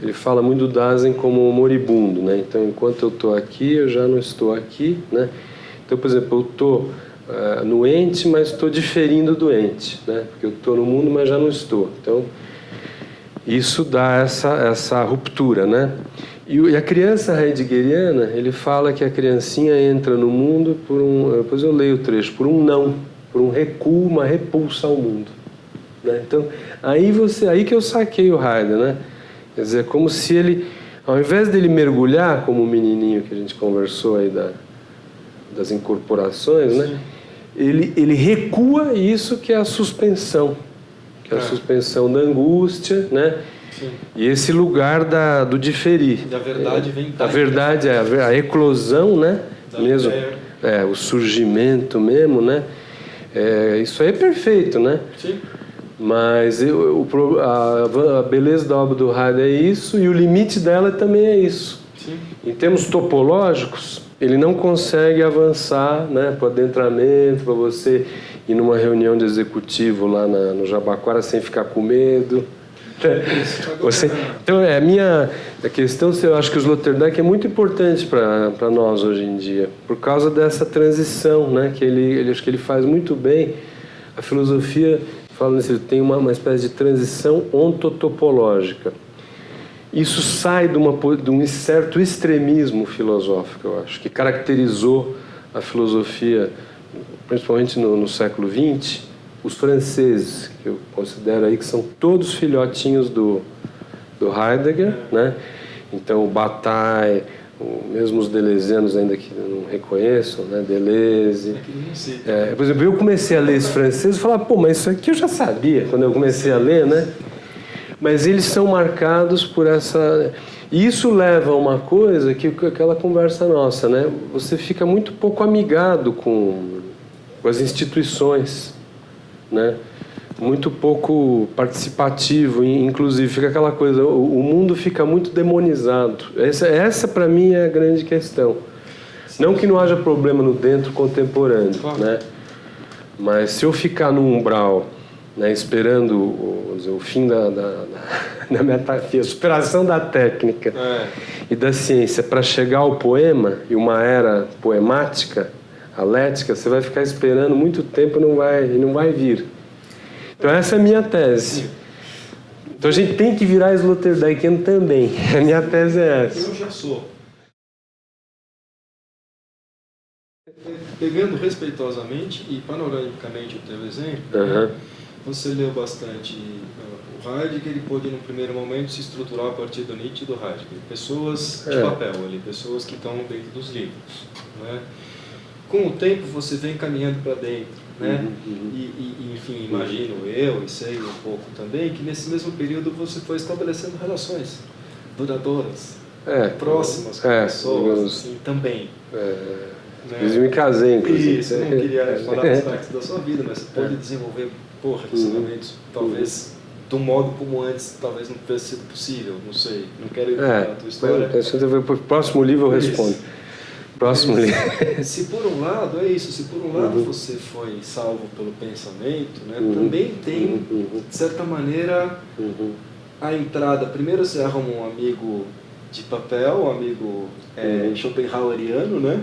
Ele fala muito do Dasein como moribundo, né? Então, enquanto eu estou aqui, eu já não estou aqui, né? Então, por exemplo, eu estou no ente, mas estou diferindo do ente, né? Porque eu estou no mundo, mas já não estou. Então, isso dá essa ruptura, né? E a criança heideggeriana, ele fala que a criancinha entra no mundo por depois eu leio o trecho, por um não, por um recuo, uma repulsa ao mundo, né? Então, aí que eu saquei o Heidegger, né? Quer dizer, como se ele, ao invés dele mergulhar, como o menininho que a gente conversou aí das incorporações, né? Ele recua isso que é a suspensão, que é a suspensão da angústia, né? Sim. E esse lugar do diferir. Da verdade vem da verdade, a eclosão, né? Da mesmo, o surgimento mesmo, né? Isso aí é perfeito, né? Sim. Mas a beleza da obra do Heidegger é isso, e o limite dela também é isso. Sim. Em termos topológicos, ele não consegue avançar, né, para o adentramento, para você ir numa reunião de executivo lá no Jabaquara sem ficar com medo. Então, a questão, eu acho que o Sloterdijk é muito importante para nós hoje em dia, por causa dessa transição, né, que acho que ele faz muito bem. A filosofia fala nisso, tem uma espécie de transição ontotopológica. Isso sai de um certo extremismo filosófico, eu acho, que caracterizou a filosofia, principalmente no século XX, os franceses, que eu considero aí que são todos filhotinhos do Heidegger, né? Então o Bataille, mesmo os deleuzianos ainda que não reconheçam, né? Deleuze. Por exemplo, eu comecei a ler esse francês e falava, pô, mas isso aqui eu já sabia quando eu comecei a ler, né? Mas eles são marcados por essa... E isso leva a uma coisa que aquela conversa nossa, né? Você fica muito pouco amigado com as instituições, né? Muito pouco participativo, inclusive fica aquela coisa, o mundo fica muito demonizado. Essa para mim é a grande questão. Não que não haja problema no dentro contemporâneo, né? Mas se eu ficar no umbral, né, esperando o fim da metafísica, a superação da técnica e da ciência para chegar ao poema e uma era poemática, alética, você vai ficar esperando muito tempo e não vai vir. Então essa é a minha tese. Então a gente tem que virar sloterdijkiano também. A minha tese é essa. Eu já sou. Pegando respeitosamente e panoramicamente o teu exemplo, você leu bastante o Heidegger, ele pôde, no primeiro momento, se estruturar a partir do Nietzsche e do Heidegger. Pessoas de papel ali, pessoas que estão dentro dos livros, né? Com o tempo, você vem caminhando para dentro, né? E, enfim, imagino eu, e sei um pouco também, que nesse mesmo período você foi estabelecendo relações duradouras, próximas com pessoas, assim, também. Eu me casei, inclusive. Isso, eu não queria falar das partes da sua vida, mas você pode desenvolver relacionamentos, talvez, de um modo como antes, talvez não tivesse sido possível, não sei, não quero ir na tua história. O próximo livro eu respondo. Próximo livro. Se por um lado, se por um lado você foi salvo pelo pensamento, né, também tem, de certa maneira, a entrada. Primeiro você arruma um amigo de papel, um amigo schopenhaueriano, né?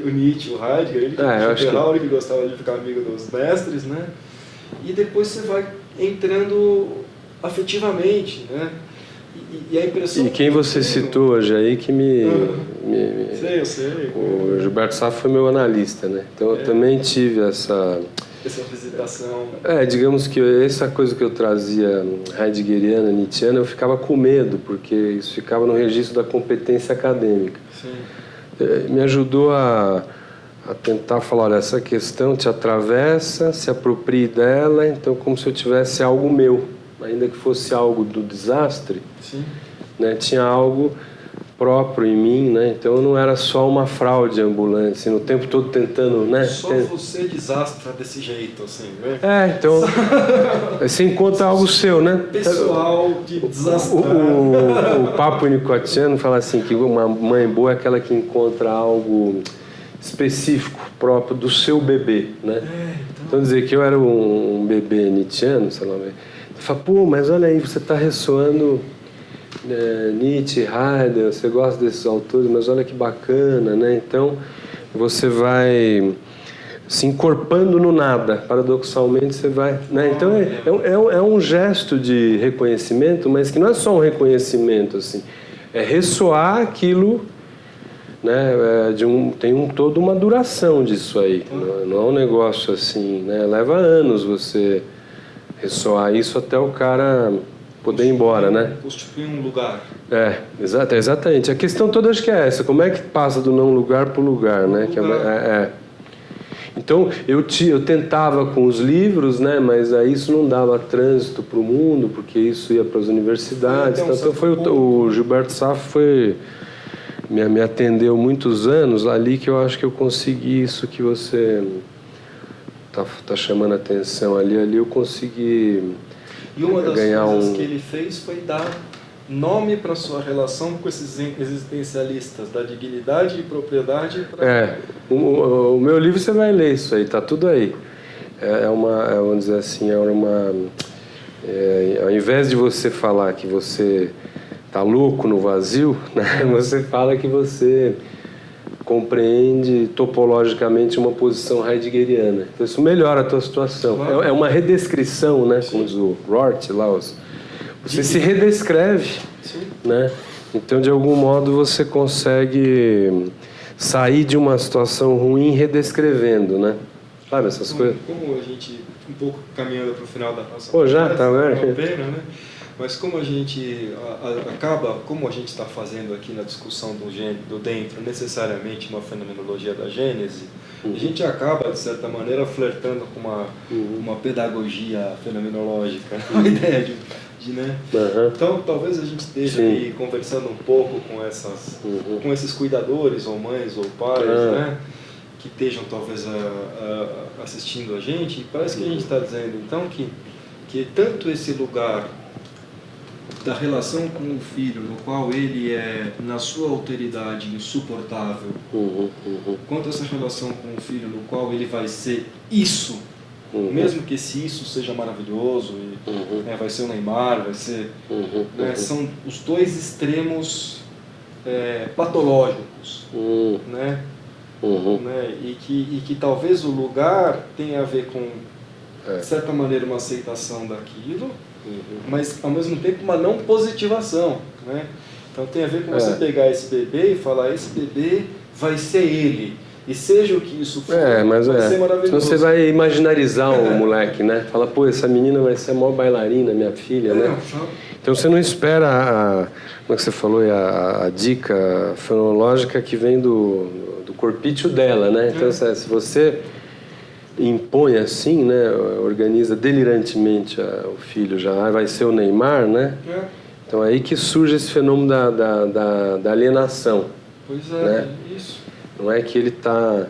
O Nietzsche, o Heidegger, Schopenhauer que gostava de ficar amigo dos mestres, né? E depois você vai entrando afetivamente, né? E a impressão... E quem você citou hoje aí que eu sei. O Gilberto Safra foi meu analista, né? Então eu também tive essa visitação. Digamos que essa coisa que eu trazia heideggeriana, nietzschiana, eu ficava com medo, porque isso ficava no registro da competência acadêmica. Sim. Me ajudou a tentar falar, olha, essa questão te atravessa, se aproprie dela, então como se eu tivesse algo meu, ainda que fosse algo do desastre, né, tinha algo próprio em mim, né? Então eu não era só uma fraude ambulante, assim, no tempo todo tentando, né? Só você desastra desse jeito, assim, né? Então você encontra algo seu, né? Pessoal de desastrar. O papo nicotiano fala assim que uma mãe boa é aquela que encontra algo específico, próprio do seu bebê, né? Então dizer que eu era um bebê nietzscheano, sei lá, tu fala, pô, mas olha aí, você está ressoando Nietzsche, Heidegger, você gosta desses autores, mas olha que bacana, né? Então você vai se encorpando no nada, paradoxalmente você vai, né? Então é um gesto de reconhecimento, mas que não é só um reconhecimento, assim, é ressoar aquilo, né? Tem toda uma duração disso aí, não é um negócio assim, né? Leva anos você ressoar isso até o cara poder ir embora, né? Constituir um lugar. Exatamente. A questão toda acho que é essa, como é que passa do não lugar para o lugar, né? Então eu tentava com os livros, né? Mas aí isso não dava trânsito para o mundo, porque isso ia para as universidades. Então foi o Gilberto Safo me atendeu muitos anos ali que eu acho que eu consegui isso que você tá chamando a atenção ali eu consegui. E uma das coisas que ele fez foi dar nome para sua relação com esses existencialistas, da dignidade e propriedade. O meu livro você vai ler isso aí, tá tudo aí. Vamos dizer assim, ao invés de você falar que você tá louco no vazio, né, você fala que você compreende topologicamente uma posição heideggeriana. Então isso melhora a tua situação. Claro. É uma redescrição, né? Como diz o Rorty lá. Você se redescreve, né? Então, de algum modo, você consegue sair de uma situação ruim redescrevendo, né? Sabe essas coisas? Como a gente, um pouco caminhando para o final da nossa já tá vendo? Pena, né? Mas como a gente como a gente está fazendo aqui na discussão do dentro, necessariamente uma fenomenologia da Gênese, a gente acaba, de certa maneira, flertando com uma pedagogia fenomenológica, uma ideia de né? Então, talvez a gente esteja aí conversando um pouco com esses cuidadores, ou mães, ou pais, né? Que estejam, talvez, assistindo a gente, e parece que a gente está dizendo, então, que tanto esse lugar da relação com o filho, no qual ele é, na sua alteridade, insuportável, quanto essa relação com o filho, no qual ele vai ser isso, mesmo que esse isso seja maravilhoso, e, vai ser o Neymar, vai ser... são os dois extremos patológicos, né? E que talvez o lugar tenha a ver com, de certa maneira, uma aceitação daquilo, mas ao mesmo tempo uma não positivação, né? Então tem a ver com você pegar esse bebê e falar, esse bebê vai ser ele, e seja o que isso for, vai ser maravilhoso. Senão você vai imaginarizar o moleque, né? Fala, pô, essa menina vai ser a maior bailarina, minha filha, né? Então você não espera como é que você falou, a dica fenomenológica que vem do corpício dela, né? Então se você impõe assim, né, organiza delirantemente o filho, já vai ser o Neymar, né? Então é aí que surge esse fenômeno da alienação. Pois né? Isso. Não é que ele está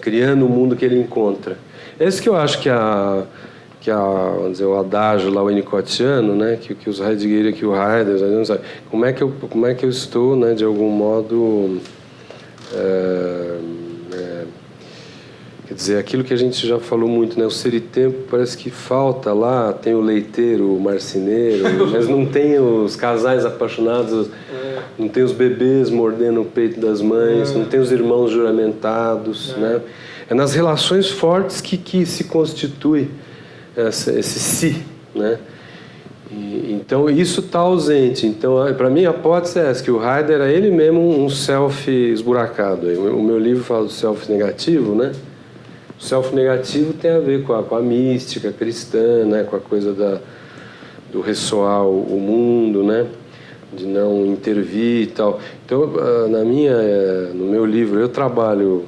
criando o mundo que ele encontra. Esse que eu acho que vamos dizer, o adágio lá, o winnicottiano, né, que os Heidegger, que o Heidegger, como é que eu estou, né, de algum modo, quer dizer, aquilo que a gente já falou muito, né, o ser e tempo parece que falta lá, tem o leiteiro, o marceneiro, mas não tem os casais apaixonados, não tem os bebês mordendo o peito das mães, não tem os irmãos juramentados, né? É nas relações fortes que se constitui esse si, né? Então isso está ausente. Então, para mim, a hipótese é essa, que o Heidegger é ele mesmo um self esburacado. O meu livro fala do self negativo, né? O self negativo tem a ver com a mística cristã, né? Com a coisa do ressoar o mundo, né? De não intervir e tal. Então, no meu livro, eu trabalho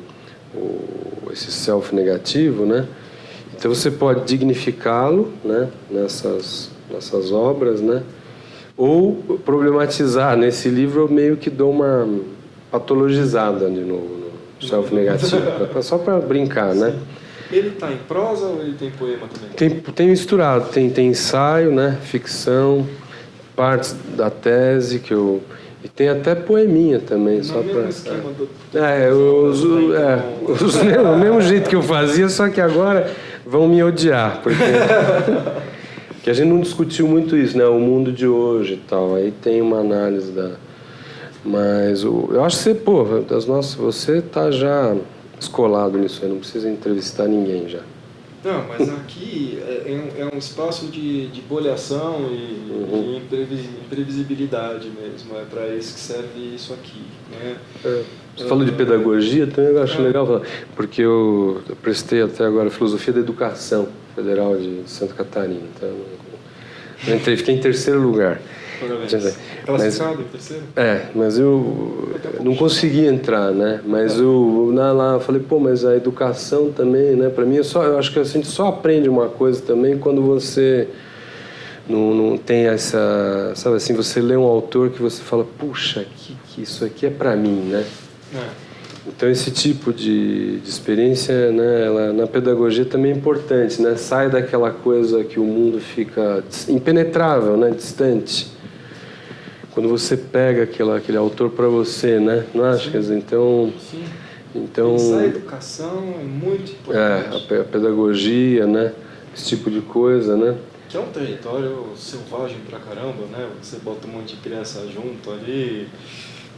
esse self negativo, né? Então você pode dignificá-lo, né? Nessas obras, né? ou problematizar. Nesse livro eu meio que dou uma patologizada de novo no self-negativo, só para brincar, né? Ele está em prosa ou ele tem poema também? Tem misturado, tem ensaio, né? Ficção, partes da tese que eu... E tem até poeminha também, só para... O mesmo jeito que eu fazia, só que agora vão me odiar, porque a gente não discutiu muito isso, né? O mundo de hoje e tal. Aí tem uma análise da... Mas eu acho que você está já escolado nisso aí, não precisa entrevistar ninguém já. Não, mas aqui é um espaço de bolhação e imprevisibilidade mesmo. É para isso que serve isso aqui, né? Você falou de pedagogia, também eu acho legal falar, porque eu prestei até agora Filosofia da Educação Federal de Santa Catarina. Então, fiquei em terceiro lugar. Classificado em terceiro? Mas eu não consegui entrar, né? Mas lá eu falei, mas a educação também, né? Para mim, eu acho que a gente só aprende uma coisa também quando você não tem essa, sabe assim, você lê um autor que você fala, puxa, que isso aqui é para mim, né? Então esse tipo de experiência, né, ela, na pedagogia também é importante, né? Sai daquela coisa que o mundo fica impenetrável, né, distante. Quando você pega aquele autor para você, né? Não acha? Quer dizer, então pensar a educação é muito importante. A pedagogia, né? Esse tipo de coisa, né? Que é um território selvagem pra caramba, né? Você bota um monte de criança junto ali,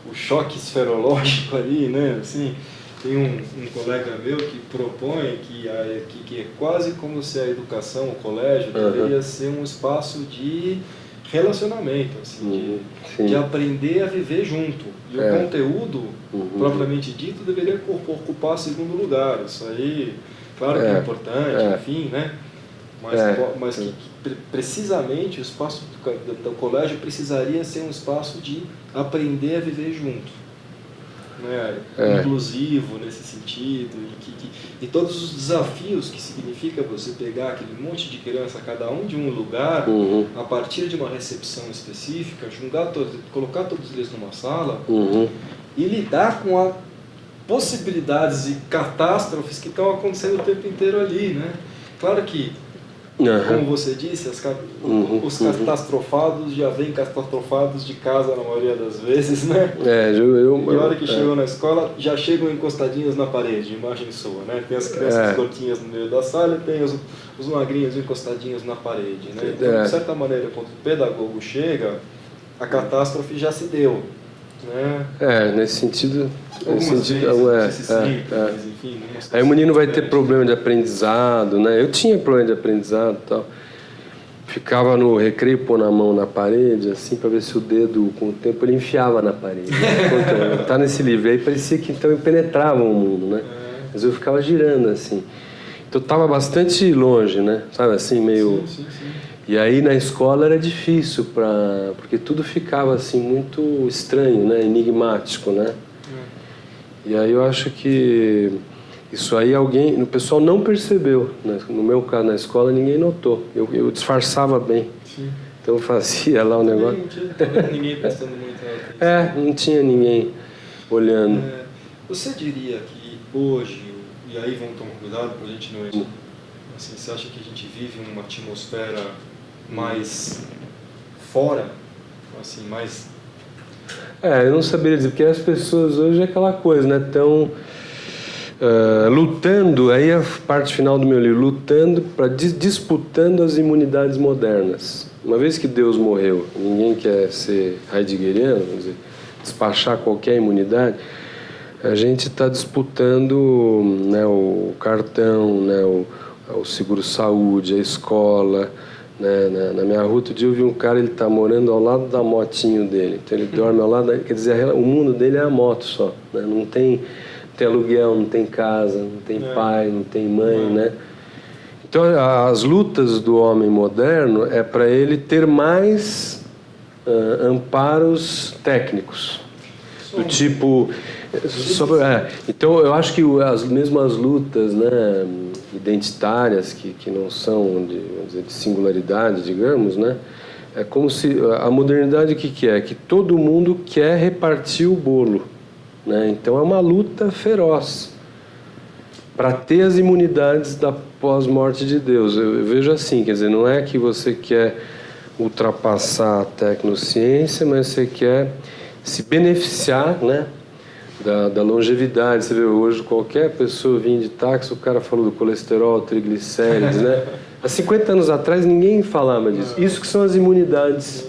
o choque esferológico ali, né? Assim, tem um colega meu que propõe que é quase como se a educação, o colégio, deveria ser um espaço de relacionamento, assim, de aprender a viver junto. E o conteúdo, propriamente dito, deveria ocupar segundo lugar. Isso aí, claro que é importante, enfim, né? Mas que precisamente o espaço do colégio precisaria ser um espaço de aprender a viver junto, né? Inclusivo nesse sentido, e todos os desafios que significa você pegar aquele monte de criança, cada um de um lugar, a partir de uma recepção específica, colocar todos eles numa sala e lidar com as possibilidades e catástrofes que estão acontecendo o tempo inteiro ali, né? Claro que, como você disse, os catastrofados já vêm catastrofados de casa na maioria das vezes, né? E a hora que chegou na escola, já chegam encostadinhos na parede, imagem sua, né? Tem as crianças gordinhas no meio da sala e tem os magrinhos encostadinhos na parede, né? Então, de certa maneira, quando o pedagogo chega, a catástrofe já se deu, né? Nesse sentido... Mas enfim, aí o menino vai ter problema de aprendizado, né? Eu tinha problema de aprendizado e tal. Ficava no recreio pondo a mão na parede, assim, para ver se o dedo, com o tempo, ele enfiava na parede. Então, tá nesse livro. Aí parecia que então penetrava o mundo, né? Mas eu ficava girando, assim. Então tava bastante longe, né? Sabe assim, meio... Sim. E aí na escola era difícil, porque tudo ficava assim muito estranho, né? Enigmático, né? E aí eu acho que isso aí o pessoal não percebeu, né? No meu caso, na escola, ninguém notou. Eu disfarçava bem. Sim. Então eu fazia lá o negócio. Não tinha ninguém prestando muita atenção. Não tinha ninguém olhando. Você diria que hoje, e aí vamos tomar cuidado para a gente não... Assim, você acha que a gente vive uma atmosfera mais fora? Assim, mais... Eu não saberia dizer, porque as pessoas hoje é aquela coisa, né? Estão lutando, aí a parte final do meu livro, lutando, disputando as imunidades modernas. Uma vez que Deus morreu, ninguém quer ser heideggeriano, quer dizer, despachar qualquer imunidade, a gente está disputando, né, o cartão, né, o seguro-saúde, a escola. Né? Na minha rua, outro dia eu vi um cara, ele está morando ao lado da motinho dele. Então ele dorme ao lado, quer dizer, o mundo dele é a moto só. Né? Não tem aluguel, não tem casa, não tem pai, não tem mãe, né? Então as lutas do homem moderno é para ele ter mais amparos técnicos. Do tipo... então eu acho que mesmo as lutas, né, identitárias que não são de singularidade, digamos, né, É como se a modernidade, o que é? Que todo mundo quer repartir o bolo, né? Então é uma luta feroz para ter as imunidades da pós-morte de Deus. Eu vejo assim, quer dizer, não é que você quer ultrapassar a tecnociência, mas você quer se beneficiar, né, da longevidade. Você vê hoje, qualquer pessoa vinha de táxi, o cara falou do colesterol, triglicérides, né? Há 50 anos atrás ninguém falava disso. Isso que são as imunidades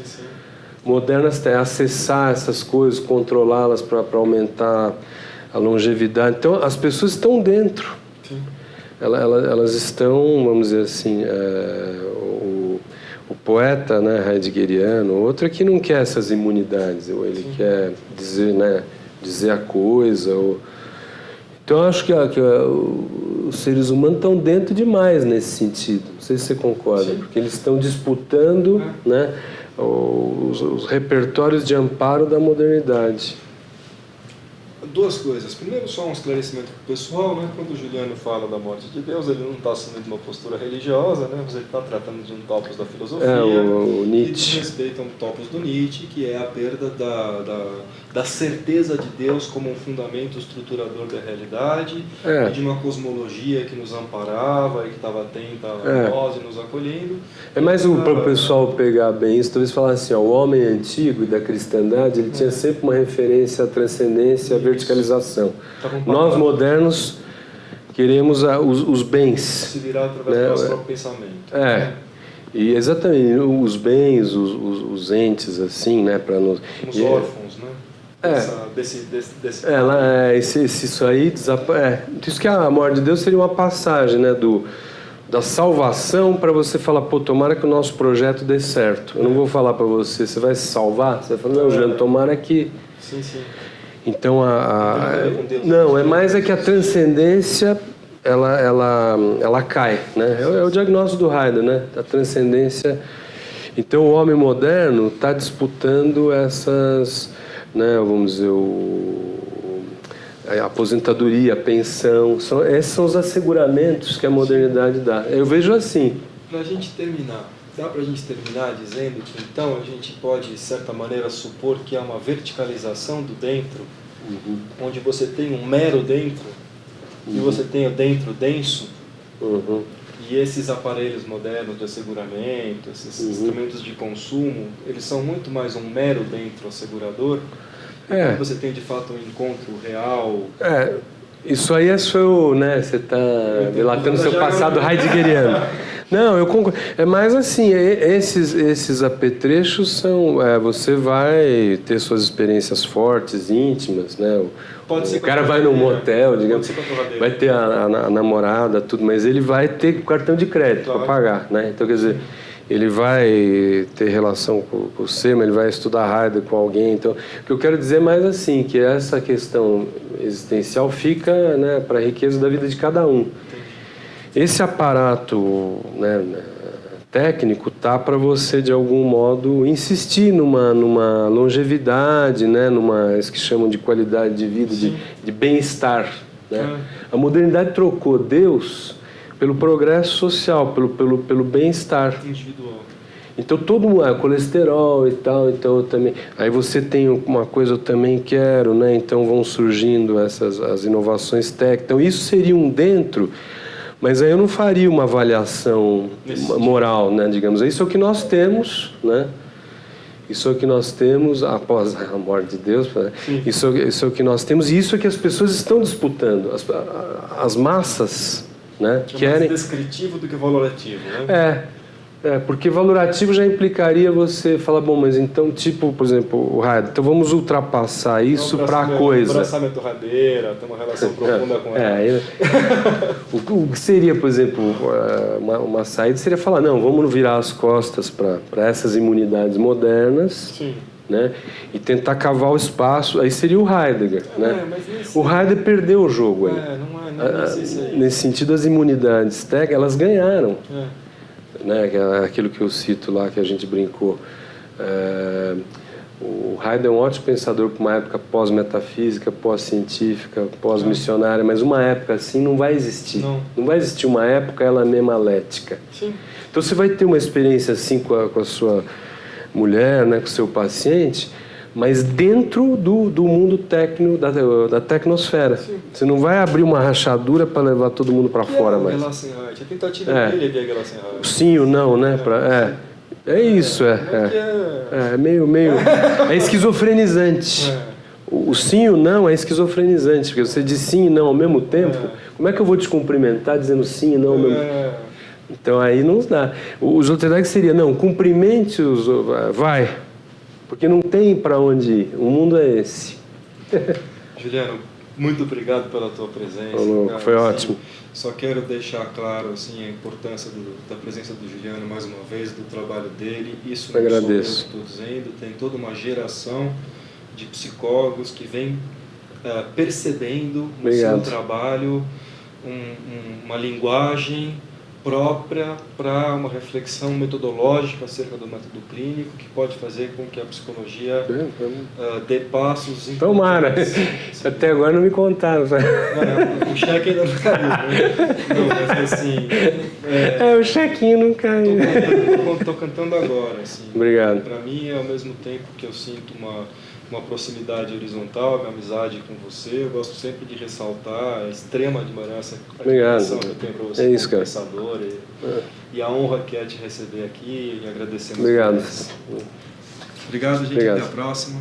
modernas, é acessar essas coisas, controlá-las para aumentar a longevidade. Então as pessoas estão dentro. Elas estão, vamos dizer assim, o poeta, né, heideggeriano, outro que não quer essas imunidades, ele quer dizer, né, dizer a coisa. Então eu acho que os seres humanos estão dentro demais nesse sentido. Não sei se você concorda, porque eles estão disputando, né, os repertórios de amparo da modernidade. Duas coisas. Primeiro, só um esclarecimento para o pessoal, né? Quando o Juliano fala da morte de Deus, ele não está assumindo uma postura religiosa, né? Mas ele está tratando de um topos da filosofia, o Nietzsche, que diz respeito a um topos do Nietzsche, que é a perda da certeza de Deus como um fundamento estruturador da realidade, e de uma cosmologia que nos amparava e que estava atenta a nós e nos acolhendo. É mais para o pessoal pegar bem isso, talvez falar assim, ó, o homem antigo e da cristandade, ele tinha sempre uma referência à transcendência, à verticalização. Nós, modernos, queremos os bens. Se virar através do nosso próprio pensamento. E exatamente, os bens, os entes, assim, né, para nos... Os órfãos, né? Isso aí isso que a morte de Deus seria uma passagem, né, da salvação para você falar, pô, tomara que o nosso projeto dê certo. Eu não vou falar para você, você vai se salvar? Você vai falar, não, Jean, tomara que... Sim. Então, não, é mais que a transcendência, ela cai, né? É o diagnóstico do Heidegger, né? A transcendência... Então, o homem moderno está disputando essas, né, vamos dizer, a aposentadoria, a pensão, esses são os asseguramentos que a modernidade dá. Eu vejo assim. Para a gente terminar, dá para a gente terminar dizendo que então a gente pode, de certa maneira, supor que há uma verticalização do dentro, onde você tem um mero dentro e você tem o dentro denso, e esses aparelhos modernos de asseguramento, esses instrumentos de consumo, eles são muito mais um mero dentro assegurador. Quando você tem de fato um encontro real. Isso aí é seu, né? Você está relatando seu passado heideggeriano. Não, eu concordo. É mais assim, esses apetrechos são... você vai ter suas experiências fortes, íntimas, né? O cara vai num motel, digamos, vai ter a namorada, tudo, mas ele vai ter cartão de crédito para pagar, né? Então, quer dizer, ele vai ter relação com você, mas ele vai estudar Heidegger com alguém. Então, o que eu quero dizer é mais assim, que essa questão existencial fica, né, para a riqueza da vida de cada um. Esse aparato, né, técnico tá para você, de algum modo, insistir numa longevidade, né, isso que chamam de qualidade de vida, de bem-estar. Né? A modernidade trocou Deus pelo progresso social, pelo bem-estar individual. Então todo mundo, colesterol e tal, então eu também. Aí você tem uma coisa eu também quero, né? Então vão surgindo as inovações técnicas. Então isso seria um dentro, mas aí eu não faria uma avaliação moral, né? Digamos, isso é o que nós temos, né? Isso é o que nós temos após a morte de Deus. Isso é o que nós temos e isso é que as pessoas estão disputando. As massas, né? É mais descritivo do que valorativo, né? Porque valorativo já implicaria você falar, bom, mas então, tipo, por exemplo, o Heidegger, então vamos ultrapassar isso para a coisa. Abraçar minha torradeira, ter uma relação profunda com ela. O que seria, por exemplo, uma saída seria falar, não, vamos virar as costas para essas imunidades modernas. Sim. Né? E tentar cavar o espaço, aí seria o Heidegger, né? O Heidegger perdeu o jogo aí. Nesse sentido, as imunidades técnicas, elas ganharam. Né? Aquilo que eu cito lá, que a gente brincou. O Heidegger é um ótimo pensador para uma época pós-metafísica, pós-científica, pós-missionária, mas uma época assim não vai existir. Não vai existir uma época ela mesma lética. Sim. Então você vai ter uma experiência assim com a sua mulher, né, com o seu paciente, mas dentro do mundo técnico, da tecnosfera. Sim. Você não vai abrir uma rachadura para levar todo mundo para fora mais. Gelassenheit. A tentativa dele é ver a Gelassenheit. Sim ou não, né? É isso, é meio é esquizofrenizante. O sim e o não é esquizofrenizante, porque você diz sim e não ao mesmo tempo. Como é que eu vou te cumprimentar dizendo sim e não ao mesmo tempo? Então aí não dá. O Sloterdijk seria, não, cumprimente os... vai, porque não tem para onde ir. O mundo é esse. Juliano, muito obrigado pela tua presença. Foi ótimo. Só quero deixar claro assim, a importância da presença do Juliano mais uma vez, do trabalho dele. Isso não sou eu que estou dizendo, tem toda uma geração de psicólogos que vem percebendo no seu trabalho uma linguagem própria para uma reflexão metodológica acerca do método clínico que pode fazer com que a psicologia dê passos importantes. Tomara! Até agora não me contaram. Não, o cheque ainda não caiu, né? Não, mas assim... o chequinho não caiu. Estou cantando agora. Assim. Obrigado. Para mim, ao mesmo tempo que eu sinto uma proximidade horizontal, uma amizade com você, eu gosto sempre de ressaltar a extrema admiração que eu tenho para você como pensador e a honra que é te receber aqui e agradecer. Obrigado. Obrigado, gente. Obrigado. Até a próxima.